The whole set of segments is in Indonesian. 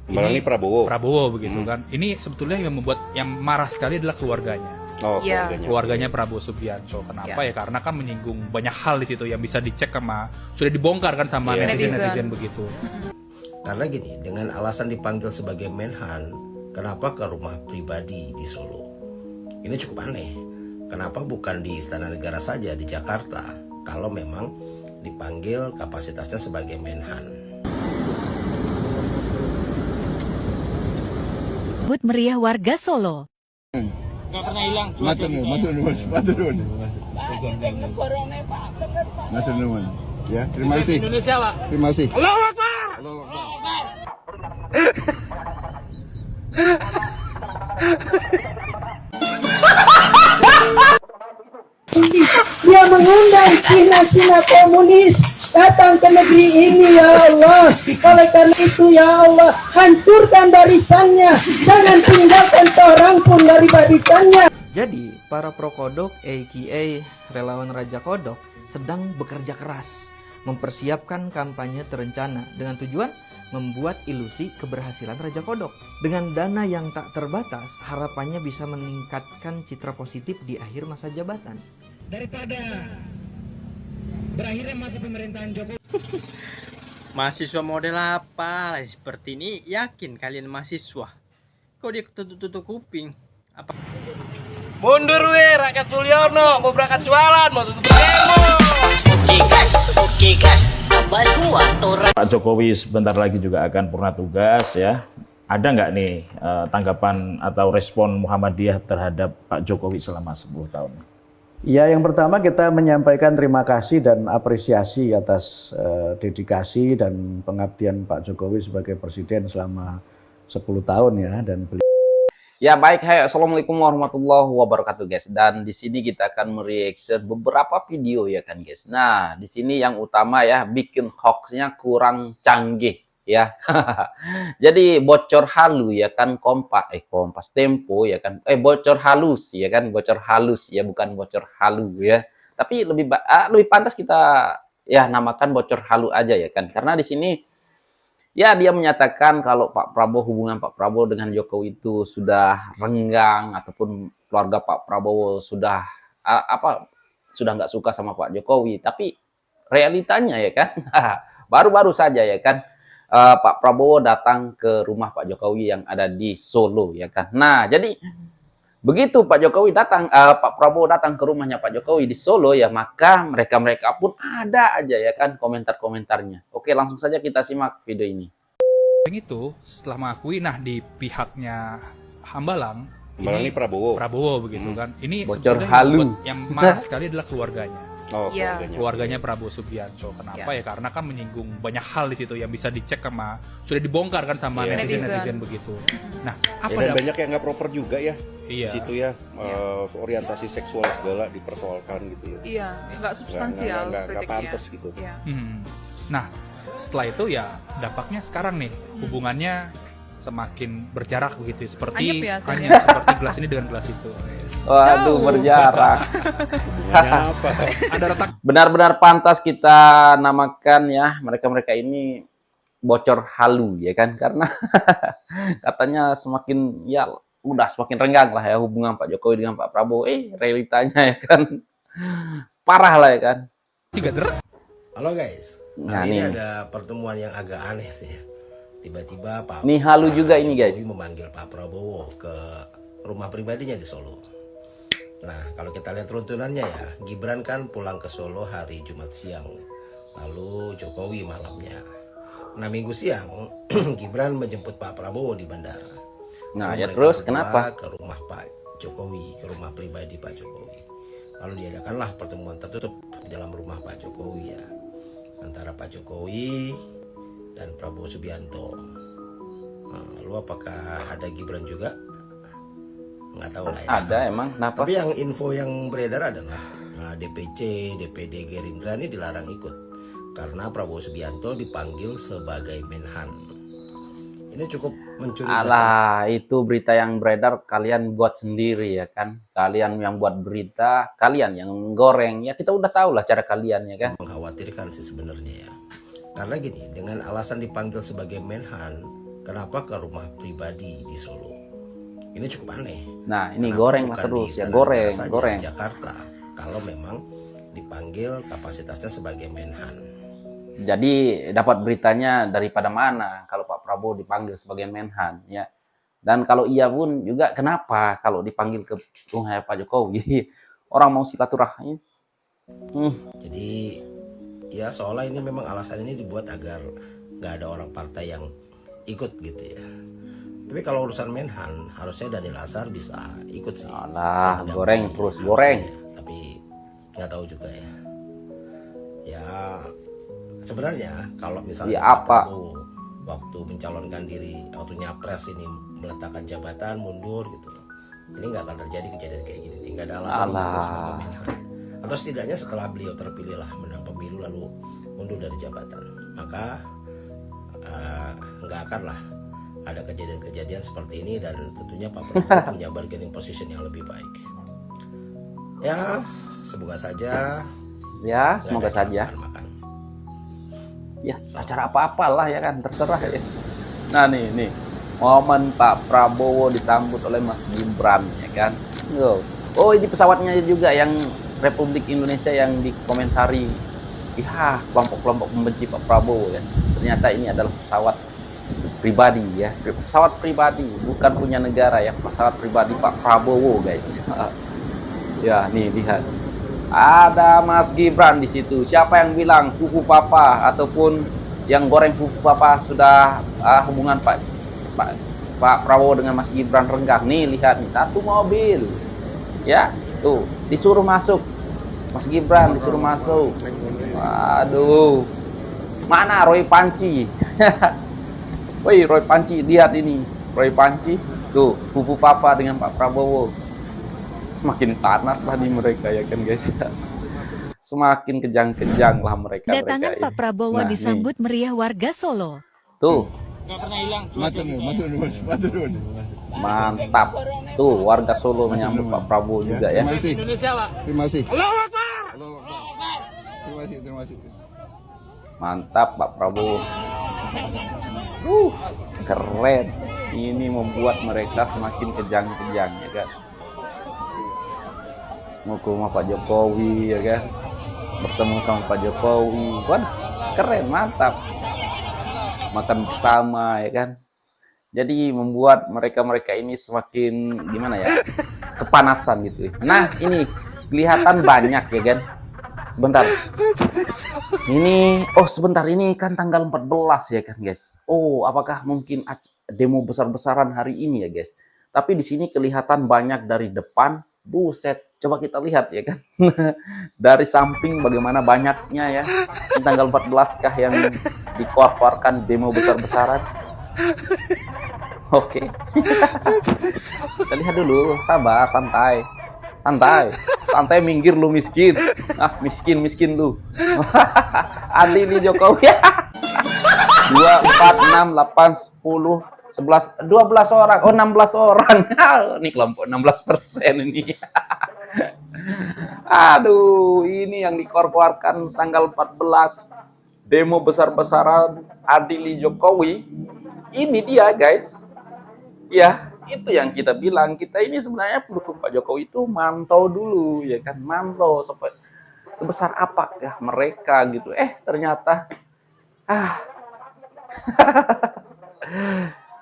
Ini Prabowo. Prabowo begitu kan. Ini sebetulnya yang membuat yang marah sekali adalah keluarganya. Oh, Iya. Keluarganya Prabowo Subianto. Kenapa Ya. ya? Karena kan menyinggung banyak hal di situ yang bisa dicek sama sudah dibongkar kan sama Iya. netizen begitu. Karena gini, dengan alasan dipanggil sebagai Menhan, kenapa ke rumah pribadi di Solo? Ini cukup aneh. Kenapa bukan di Istana Negara saja di Jakarta? Kalau memang dipanggil kapasitasnya sebagai Menhan. But meriah warga Solo. Nggak pernah hilang. Matur nuwun. Matur nuwun. Ya, terima kasih. Indonesia, Pak. Terima kasih. Allahu Akbar. Allahu Akbar. Dia mengundang Cina-Cina komunis datang ke negeri ini, ya Allah. Oleh karena itu, ya Allah, hancurkan barisannya. Jangan tinggalkan seorang pun dari barisannya. Jadi, para pro kodok aka relawan Raja Kodok sedang bekerja keras mempersiapkan kampanye terencana dengan tujuan membuat ilusi keberhasilan Raja Kodok. Dengan dana yang tak terbatas, harapannya bisa meningkatkan citra positif di akhir masa jabatan. Daripada berakhirnya masa pemerintahan Jokowi. Mahasiswa model apa seperti ini? Yakin kalian mahasiswa? Kok dia tutup kuping? Apa? Mundur we, rakyat Mulyono. Mau berangkat jualan, mau tutup demo. Oke gas, abad gua turun. Pak Jokowi sebentar lagi juga akan purna tugas ya. Ada nggak nih tanggapan atau respon Muhammadiyah terhadap Pak Jokowi selama 10 tahun? Ya, yang pertama kita menyampaikan terima kasih dan apresiasi atas dedikasi dan pengabdian Pak Jokowi sebagai presiden selama 10 tahun ya, dan beliau. Ya baik, hai, assalamualaikum warahmatullahi wabarakatuh guys. Dan di sini kita akan mereaction beberapa video ya kan guys. Nah di sini yang utama ya, bikin hoaxnya kurang canggih ya. Jadi bocor halu ya kan, Kompas Tempo ya kan, bocor halus ya kan, bocor halus ya, bukan bocor halu ya. Tapi lebih pantas kita ya namakan bocor halu aja ya kan, karena di sini ya dia menyatakan kalau hubungan Pak Prabowo dengan Jokowi itu sudah renggang, ataupun keluarga Pak Prabowo sudah sudah nggak suka sama Pak Jokowi. Tapi realitanya ya kan, baru-baru saja ya kan, Pak Prabowo datang ke rumah Pak Jokowi yang ada di Solo ya kan. Nah jadi begitu Pak Prabowo datang ke rumahnya Pak Jokowi di Solo ya, maka mereka pun ada aja ya kan komentar-komentarnya. Oke, langsung saja kita simak video ini. Yang itu setelah mengakui, nah di pihaknya Hambalang ini Prabowo begitu kan. Ini bocor sebetulnya halu. yang marah sekali adalah keluarganya. Iya. Keluarganya Prabowo Subianto. Kenapa ya? Karena kan menyinggung banyak hal di situ yang bisa dicek sama sudah dibongkar kan sama netizen begitu. Nah, dan banyak yang nggak proper juga ya. Iya. Situ ya, orientasi seksual segala dipersoalkan gitu ya. Iya, nggak substansial, nggak pantas gitu. Iya. Nah, setelah itu ya dampaknya sekarang nih, hubungannya semakin berjarak begitu, seperti seperti gelas ini dengan gelas itu. Waduh, berjarak. Apa? Ada retak. Benar-benar pantas kita namakan ya mereka ini bocor halu ya kan, karena katanya semakin ya udah semakin renggang lah ya hubungan Pak Jokowi dengan Pak Prabowo. Realitanya ya kan parah lah ya kan. Halo guys, Nah, ini nih. ada pertemuan yang agak aneh sih ya. Tiba-tiba Pak Nih halu juga ini guys. Jokowi memanggil Pak Prabowo ke rumah pribadinya di Solo. Nah kalau kita lihat runtunannya ya, Gibran kan pulang ke Solo hari Jumat siang, lalu Jokowi malamnya. Nah minggu siang Gibran menjemput Pak Prabowo di bandara. Nah Lalu ya mereka terus berdua kenapa? ke rumah Pak Jokowi, ke rumah pribadi Pak Jokowi. Lalu diadakanlah pertemuan tertutup di dalam rumah Pak Jokowi ya, antara Pak Jokowi dan Prabowo Subianto. Nah, lalu apakah ada Gibran juga? Nggak tahu lah ya. Ada emang, kenapa? Tapi yang info yang beredar adalah DPC, DPD Gerindra ini dilarang ikut karena Prabowo Subianto dipanggil sebagai Menhan. Ini cukup mencurigakan. Alah, itu berita yang beredar kalian buat sendiri ya kan. Kalian yang buat berita, kalian yang goreng ya, kita udah tahu lah cara kalian ya kan. Mengkhawatirkan sih sebenarnya ya. Karena gini, dengan alasan dipanggil sebagai Menhan, kenapa ke rumah pribadi di Solo? Ini cukup aneh. Nah, ini Kenapa goreng lah bukan terus di ya, Istana goreng, Negara saja goreng. di Jakarta, kalau memang dipanggil kapasitasnya sebagai Menhan. Jadi dapat beritanya daripada mana kalau Pak Prabowo dipanggil sebagai Menhan ya. Dan kalau iya pun juga kenapa kalau dipanggil ke rumah Pak Jokowi? Orang mau silaturahmi. Jadi ya seolah ini memang alasan ini dibuat agar nggak ada orang partai yang ikut gitu ya. Tapi kalau urusan Menhan harusnya Daniel Azhar bisa ikut sih. Alah, goreng terus goreng. Ya, tapi nggak tahu juga ya. Ya sebenarnya kalau misalnya Pak Prabowo waktu mencalonkan diri, waktu nyapres ini meletakkan jabatan mundur gitu, ini nggak akan terjadi kejadian kayak gini. Nggak ada alasan untuk sebagai Menhan. Atau setidaknya setelah beliau terpilih lah menang pemilu lalu mundur dari jabatan, maka nggak akan lah ada kejadian-kejadian seperti ini, dan tentunya Pak Prabowo punya bargaining position yang lebih baik. Ya, semoga saja. Ya, semoga saja. Ya, acara apa-apalah ya kan, terserah ya. Nah, nih momen Pak Prabowo disambut oleh Mas Gibran ya kan. Oh, ini pesawatnya juga yang Republik Indonesia yang dikomentari. Ya, kelompok-kelompok membenci Pak Prabowo ya. Ternyata ini adalah pesawat pribadi ya, pesawat pribadi, bukan punya negara ya, pesawat pribadi Pak Prabowo guys. Ya nih lihat, ada Mas Gibran di situ. Siapa yang bilang fufu papa ataupun yang goreng fufu papa sudah hubungan Pak Prabowo dengan Mas Gibran renggang? Nih lihat nih, satu mobil ya, tuh disuruh masuk Mas Gibran, disuruh masuk. Waduh, mana Roy Panci? Woi, Roy Panci, lihat ini. Roy Panci, tuh, fufu papa dengan Pak Prabowo. Semakin panas lah di mereka ya kan guys. Semakin kejang-kejang lah mereka. Kedatangan Pak Prabowo disambut meriah warga Solo. Tuh. Nggak pernah hilang. Matur. Mantap. Tuh, warga Solo menyambut Pak Prabowo juga ya. Terima kasih. Indonesia, Pak. Terima kasih. Allahu Akbar. Terima kasih. Mantap Pak Prabowo. Keren. Ini membuat mereka semakin kejang-kejang ya kan. Mau ke rumah Pak Jokowi ya kan, bertemu sama Pak Jokowi. Wah, keren, mantap. Makan bersama ya kan. Jadi membuat mereka ini semakin gimana ya, kepanasan gitu. Nah ini kelihatan banyak ya kan. Sebentar. Ini, sebentar, ini kan tanggal 14 ya kan guys. Oh, apakah mungkin demo besar-besaran hari ini ya guys? Tapi di sini kelihatan banyak dari depan. Buset, coba kita lihat ya kan. Dari samping bagaimana banyaknya ya. Ini tanggal 14 kah yang dikeluarkan demo besar-besaran? Oke. Kita lihat dulu, sabar, santai. Santai, minggir lu miskin. Miskin lu. Adili Jokowi. 2, 4, 6, 8, 10, 11, 12 orang. Oh, 16 orang. Ini kelompok 16% ini. Aduh, ini yang dikeluarkan tanggal 14. Demo besar-besaran Adili Jokowi. Ini dia, guys. Ya, itu yang kita bilang. Kita ini sebenarnya pendukung Pak Jokowi itu mantau dulu, ya kan? Mantau sebesar apakah mereka gitu. Ternyata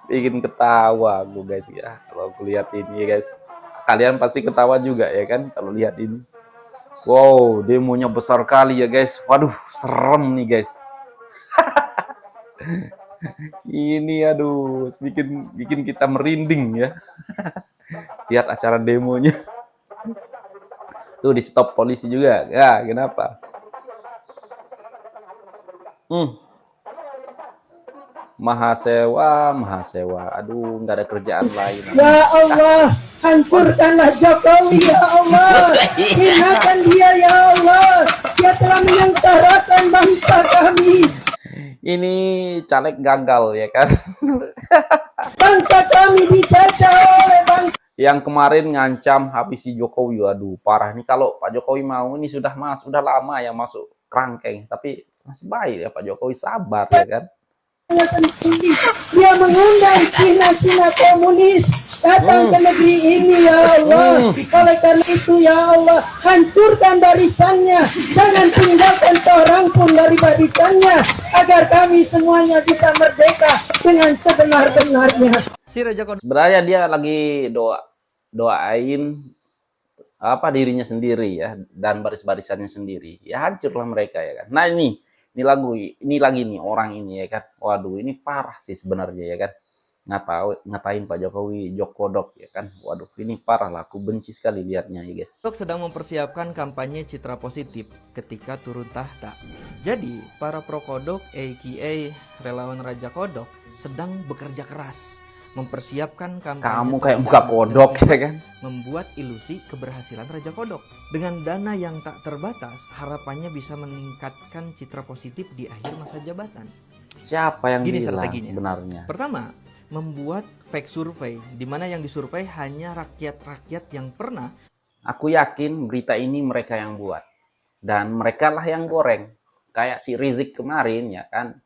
bikin ketawa aku guys ya. Kalau aku lihat ini ya guys. Kalian pasti ketawa juga ya kan kalau lihat ini. Wow, demonya besar kali ya guys. Waduh, serem nih guys. Ini aduh, bikin kita merinding ya. Lihat acara demonya. Tuh di stop polisi juga. Ya, kenapa? Mahasewa. Aduh, nggak ada kerjaan lain. Ya Allah, hancurkanlah Jokowi ya Allah. Hinakan dia ya Allah. Dia telah menyengsarakan bangsa kami. Ini caleg gagal ya kan. Bangsa kami dijajah oleh bangsa. Yang kemarin ngancam habisi Jokowi. Aduh, parah nih kalau Pak Jokowi mau ini sudah lama ya masuk kerangkeng. Tapi masih baik ya Pak Jokowi, sabar ya kan. Dia mengundang Cina-Cina komunis datang ke negeri ini ya Allah. Oleh karena itu ya Allah, hancurkan barisannya, jangan tinggalkan seorang pun dari barisannya, agar kami semuanya bisa merdeka dengan sebenar-benarnya. Si Raja Kodok Sebenarnya dia lagi doain apa dirinya sendiri ya, dan baris-barisannya sendiri. Ya hancurlah mereka ya kan. Nah ini lagi nih orang ini ya kan. Waduh, ini parah sih sebenarnya ya kan. Ngatain Pak Jokowi Jokodok ya kan. Waduh, ini parah lah. Aku benci sekali lihatnya ya guys. sedang mempersiapkan kampanye citra positif ketika turun tahta. Jadi, para pro kodok aka relawan Raja Kodok sedang bekerja keras mempersiapkan kampanye. Kamu kayak buka kodok ya kan. Membuat ilusi keberhasilan Raja Kodok. Dengan dana yang tak terbatas, harapannya bisa meningkatkan citra positif di akhir masa jabatan. Siapa yang Gini bilang strateginya. sebenarnya? Pertama, membuat fake survei, di mana yang disurvei hanya rakyat-rakyat yang pernah. Aku yakin berita ini mereka yang buat. Dan mereka lah yang goreng. Kayak si Rizik kemarin ya kan.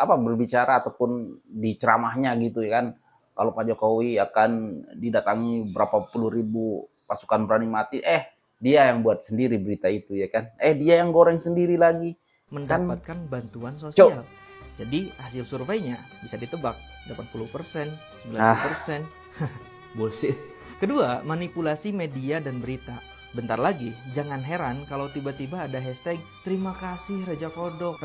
Berbicara ataupun di ceramahnya gitu ya kan. Kalau Pak Jokowi akan didatangi berapa puluh ribu pasukan berani mati. Dia yang buat sendiri berita itu ya kan. Dia yang goreng sendiri lagi. Mendapatkan bantuan sosial. Jadi hasil surveinya bisa ditebak 80%, 90%. Bullshit. Kedua, manipulasi media dan berita. Bentar lagi, jangan heran kalau tiba-tiba ada hashtag terima kasih Raja Kodok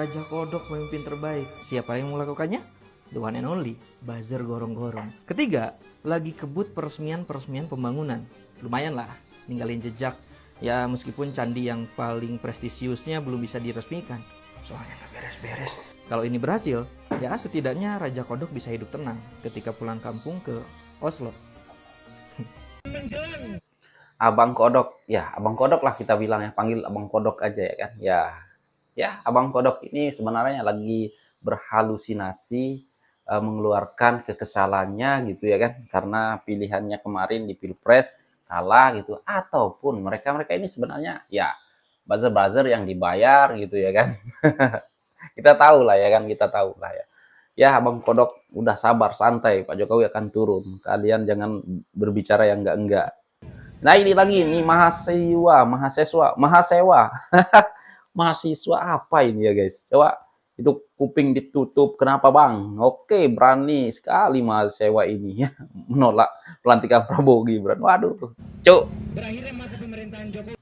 pemimpin terbaik. Siapa yang melakukannya? The one and only, buzzer gorong-gorong. Ketiga, lagi kebut peresmian pembangunan. Lumayan lah, ninggalin jejak. Ya meskipun candi yang paling prestisiusnya belum bisa diresmikan. Soalnya nggak beres-beres. Kalau ini berhasil, ya setidaknya Raja Kodok bisa hidup tenang ketika pulang kampung ke Oslo. Abang Kodok, ya Abang Kodok lah kita bilang ya, panggil Abang Kodok aja ya kan. Ya Abang Kodok ini sebenarnya lagi berhalusinasi, mengeluarkan kekesalannya gitu ya kan, karena pilihannya kemarin di Pilpres kalah gitu, ataupun mereka ini sebenarnya ya buzzer-buzzer yang dibayar gitu ya kan. Kita tahu lah ya kan, ya Abang Kodok udah sabar, santai, Pak Jokowi akan turun, kalian jangan berbicara yang enggak. Nah ini lagi nih mahasiswa mahasiswa apa ini ya guys, coba itu kuping ditutup kenapa bang? Oke, berani sekali mahasiswa ini ya menolak pelantikan Prabowo Gibran. Waduh cuk, Berakhirnya masa pemerintahan Jokowi.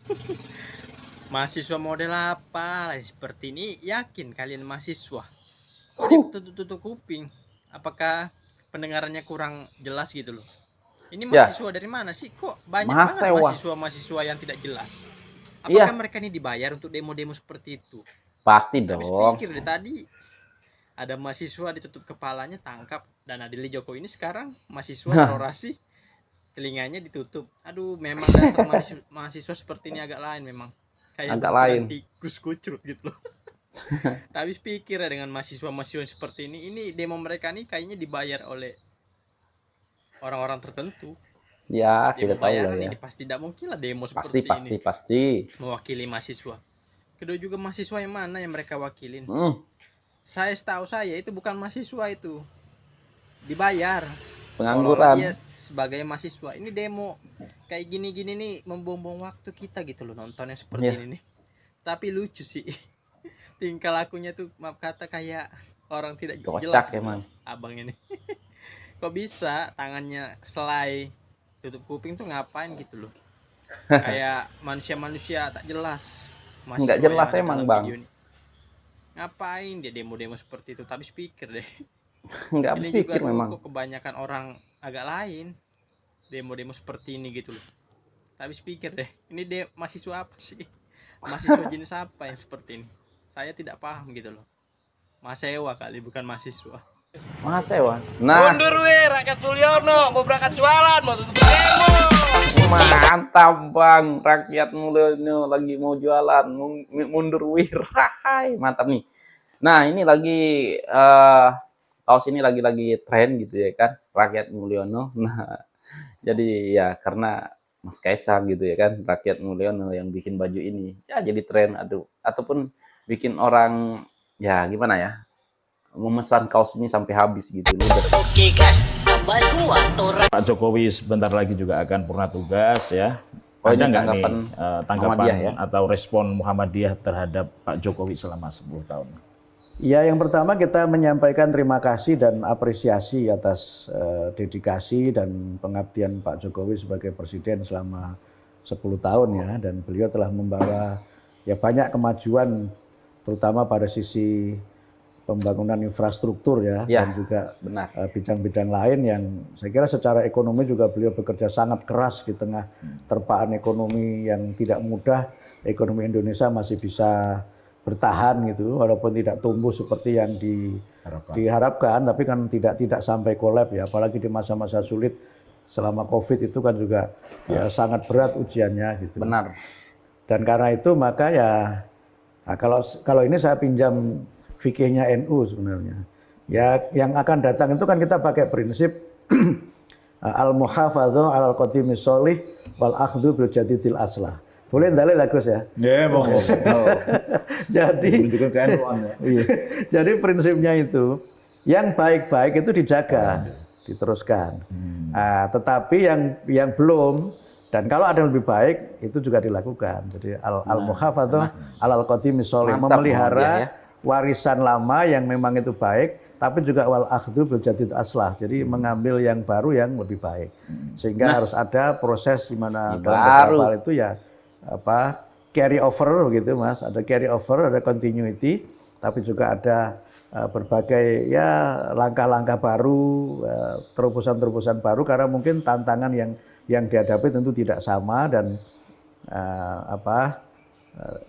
Mahasiswa model apa seperti ini? Yakin kalian mahasiswa? Kok dia tutup kuping? Apakah pendengarannya kurang jelas gitu loh? Ini mahasiswa dari mana sih? Kok banyak banget mahasiswa yang tidak jelas? Apakah mereka ini dibayar untuk demo-demo seperti itu? Pasti dong. Habis pikir dari tadi ada mahasiswa ditutup kepalanya, tangkap, dan Adili Jokowi ini sekarang mahasiswa orasi telinganya ditutup. Aduh, memang dasar mahasiswa seperti ini agak lain memang. Kayak agak lain. Tikus kucrut gitu loh. Tapi pikir ya dengan mahasiswa-mahasiswa seperti ini demo mereka nih kayaknya dibayar oleh orang-orang tertentu. Ya, kita tahu lah ya. Ini pasti tidak mungkin lah demo seperti ini. Pasti. Mewakili mahasiswa. Kedua juga mahasiswa yang mana yang mereka wakilin? Setahu saya itu bukan mahasiswa itu. Dibayar. Pengangguran. Dia sebagai mahasiswa. Ini demo kayak gini-gini nih membuang-buang waktu kita gitu loh nontonnya seperti ini nih. Tapi lucu sih. Tingkah lakunya tuh maaf kata kayak orang tidak jelas. Emang. Abang ini. Kok bisa tangannya selai tutup kuping tuh ngapain gitu loh? Kayak manusia-manusia tak jelas. Nggak jelas emang bang. Ngapain dia demo-demo seperti itu? Tapi pikir deh. Nggak habis pikir memang. Kok kebanyakan orang agak lain demo-demo seperti ini gitu loh. Tapi pikir deh. Ini mahasiswa apa sih? Mahasiswa jenis apa yang seperti ini? Saya tidak paham gitu loh. Mahasiswa kali bukan mahasiswa. Mahasiswa. Nah. Mundur rakyat Mulyono mau berangkat jualan mau tutup demo. Mantap bang, rakyat Mulyono lagi mau jualan, mundur Hai, mantap nih. Nah ini lagi kaos ini lagi tren gitu ya kan, rakyat Mulyono. Nah jadi ya karena Mas Kaisang gitu ya kan, rakyat Mulyono yang bikin baju ini ya jadi tren, ataupun bikin orang ya gimana ya, memesan kaos ini sampai habis gitu. Oke guys, tambah 2 orang. Pak Jokowi sebentar lagi juga akan purna tugas ya. Oh, Ada ini nggak nih tanggapan Muhammadiyah ya? atau respon Muhammadiyah terhadap Pak Jokowi selama 10 tahun? Ya, yang pertama kita menyampaikan terima kasih dan apresiasi atas dedikasi dan pengabdian Pak Jokowi sebagai presiden selama 10 tahun ya, dan beliau telah membawa ya banyak kemajuan terutama pada sisi pembangunan infrastruktur ya, dan juga bidang-bidang lain yang saya kira secara ekonomi juga beliau bekerja sangat keras di tengah terpaan ekonomi yang tidak mudah. Ekonomi Indonesia masih bisa bertahan gitu, walaupun tidak tumbuh seperti yang diharapkan, tapi kan tidak sampai kolab ya, apalagi di masa-masa sulit selama COVID itu kan juga ya sangat berat ujiannya gitu. Benar. Dan karena itu maka ya, nah kalau ini saya pinjam fikihnya NU sebenarnya. Ya, yang akan datang itu kan kita pakai prinsip al-muhafadzah 'alal qadimis sholih wal akhdhu bil jadidil aslah. Boleh dalil Gus ya? Ya, monggo. Jadi ya. Jadi prinsipnya itu yang baik-baik itu dijaga, diteruskan. Nah, tetapi yang belum, dan kalau ada yang lebih baik itu juga dilakukan. Jadi al-muhafadzah 'alal qadimis sholih, memelihara warisan lama yang memang itu baik, tapi juga wal akhdhu bil jadid aslah. Jadi mengambil yang baru yang lebih baik. Sehingga harus ada proses di mana dalam beberapa hal itu ya carry over gitu Mas, ada carry over, ada continuity, tapi juga ada berbagai ya langkah-langkah baru, terobosan-terobosan baru, karena mungkin tantangan yang dihadapi tentu tidak sama, dan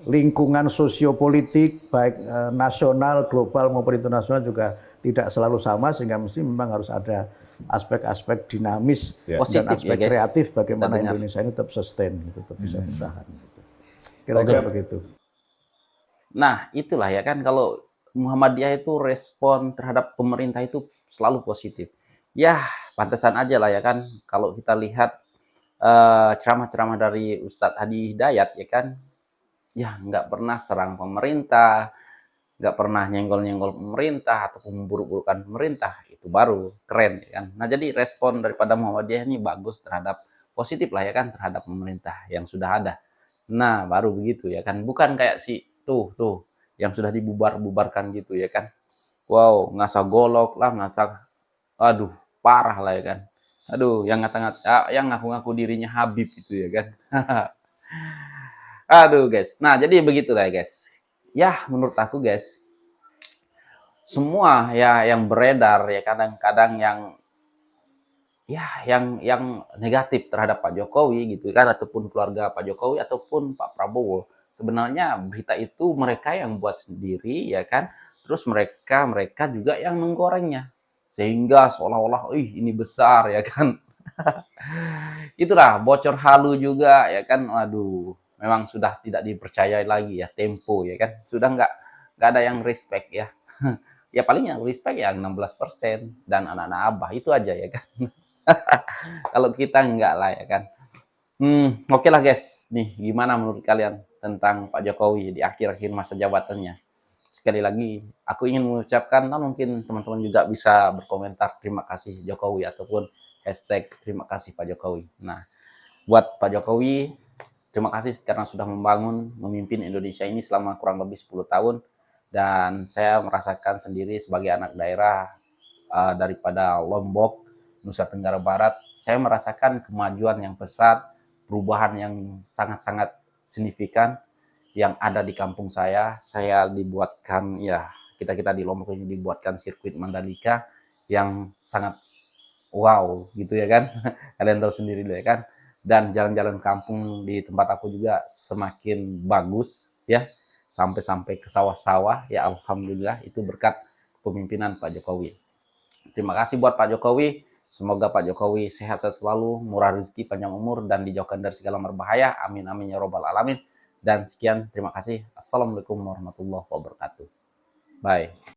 lingkungan sosiopolitik baik nasional, global maupun internasional juga tidak selalu sama, sehingga mesti memang harus ada aspek-aspek dinamis dan aspek kreatif bagaimana Indonesia ini tetap sustain, tetap bisa bertahan. Kira-kira begitu. Nah, itulah ya kan, kalau Muhammadiyah itu respon terhadap pemerintah itu selalu positif. Ya, pantesan aja lah ya kan, kalau kita lihat ceramah-ceramah dari Ustadz Hadi Hidayat ya kan, ya nggak pernah serang pemerintah, nggak pernah nyenggol-nyenggol pemerintah ataupun memburuk-burukkan pemerintah, itu baru keren ya kan. Nah, jadi respon daripada Muhammadiyah ini bagus terhadap, positif lah ya kan, terhadap pemerintah yang sudah ada. Nah, baru begitu ya kan, bukan kayak si tuh yang sudah dibubarkan gitu ya kan. Wow, ngasah golok lah, ngasah, aduh parah lah ya kan. Aduh, yang yang ngaku-ngaku dirinya Habib itu ya kan. Aduh guys, nah jadi begitu lah guys. Ya menurut aku guys, semua ya yang beredar ya kadang-kadang yang negatif terhadap Pak Jokowi gitu kan, ataupun keluarga Pak Jokowi ataupun Pak Prabowo, sebenarnya berita itu mereka yang buat sendiri ya kan, terus mereka juga yang menggorengnya, sehingga seolah-olah ini besar ya kan. Itulah bocor halu juga ya kan. Aduh, memang sudah tidak dipercaya lagi ya Tempo ya kan, sudah nggak ada yang respect ya. Ya paling yang respect ya 16% dan anak-anak Abah itu aja ya kan. Kalau kita enggak lah ya kan. Oke lah guys, nih gimana menurut kalian tentang Pak Jokowi di akhir-akhir masa jabatannya? Sekali lagi aku ingin mengucapkan, mungkin teman-teman juga bisa berkomentar terima kasih Jokowi ataupun hashtag terima kasih Pak Jokowi. Nah, buat Pak Jokowi, terima kasih karena sudah memimpin Indonesia ini selama kurang lebih 10 tahun. Dan saya merasakan sendiri sebagai anak daerah daripada Lombok, Nusa Tenggara Barat, saya merasakan kemajuan yang pesat, perubahan yang sangat-sangat signifikan yang ada di kampung saya. Saya dibuatkan, ya kita di Lombok ini dibuatkan sirkuit Mandalika yang sangat wow gitu ya kan. Kalian tahu sendiri ya kan. Dan jalan-jalan kampung di tempat aku juga semakin bagus ya, sampai ke sawah-sawah ya, alhamdulillah itu berkat kepemimpinan Pak Jokowi. Terima kasih buat Pak Jokowi, semoga Pak Jokowi sehat selalu, murah rezeki, panjang umur, dan dijauhkan dari segala berbahaya, amin amin ya robbal alamin. Dan sekian, terima kasih, assalamualaikum warahmatullahi wabarakatuh, bye.